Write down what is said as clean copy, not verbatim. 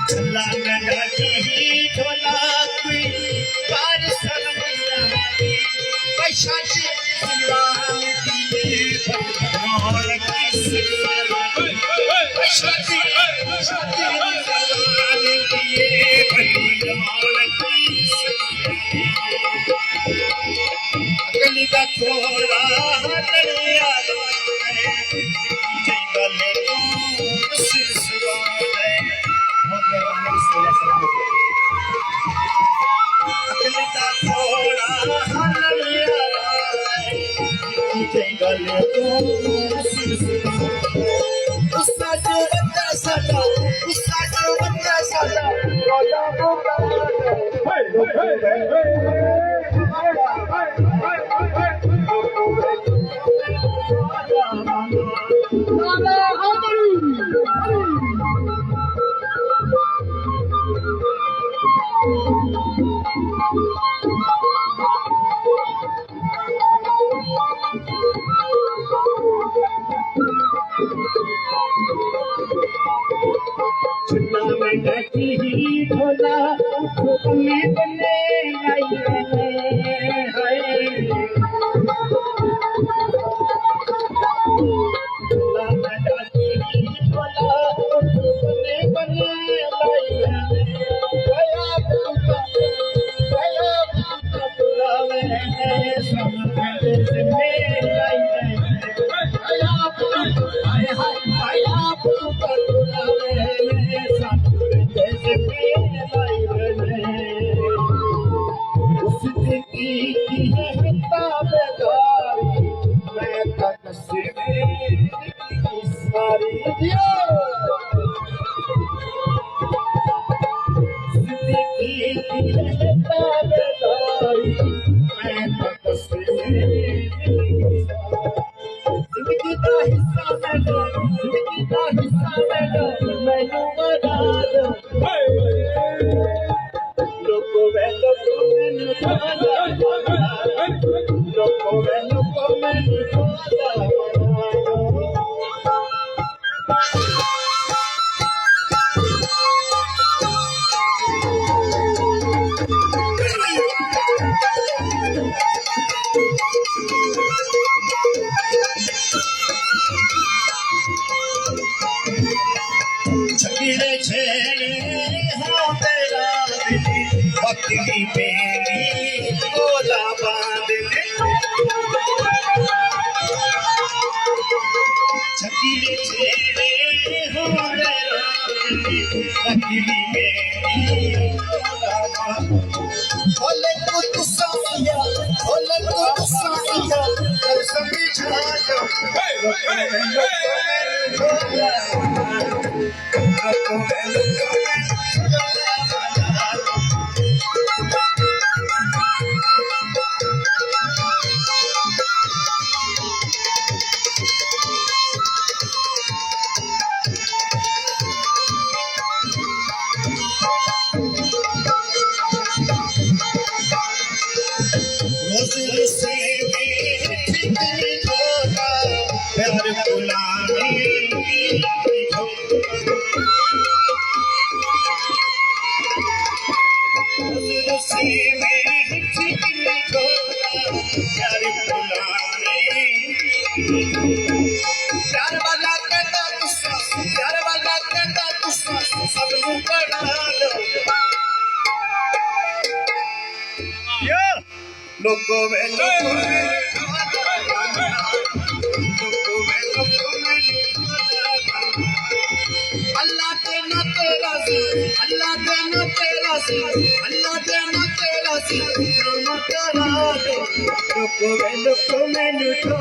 झला नडाची ढोला कुई कार सरमिया पैशाची सिलान दिए भगवान की सिलान पैशाची सिलान दिए भगवान की सिलान अगली का थोड़ा लड़िया जंगल तू सिलसिला अगली का थोड़ा लड़िया जंगल तू सिलसिला गुस्सा जो बंदा सादा रोजा बोला ही ढोला में बने पतली बेली गोला बांध ले छकीले छेड़े हो रे पतली बेली गोला बांध बोले कुछ साया कर समझा दो प्यार वाला कहता गुस्सा सब बढ़ा लो लोगों में अल्लाह देना तेरा सी अल्लाह देना तेरा सी अल्लाह देना तेरा सी नाम तेरा दे लोगों में लुटो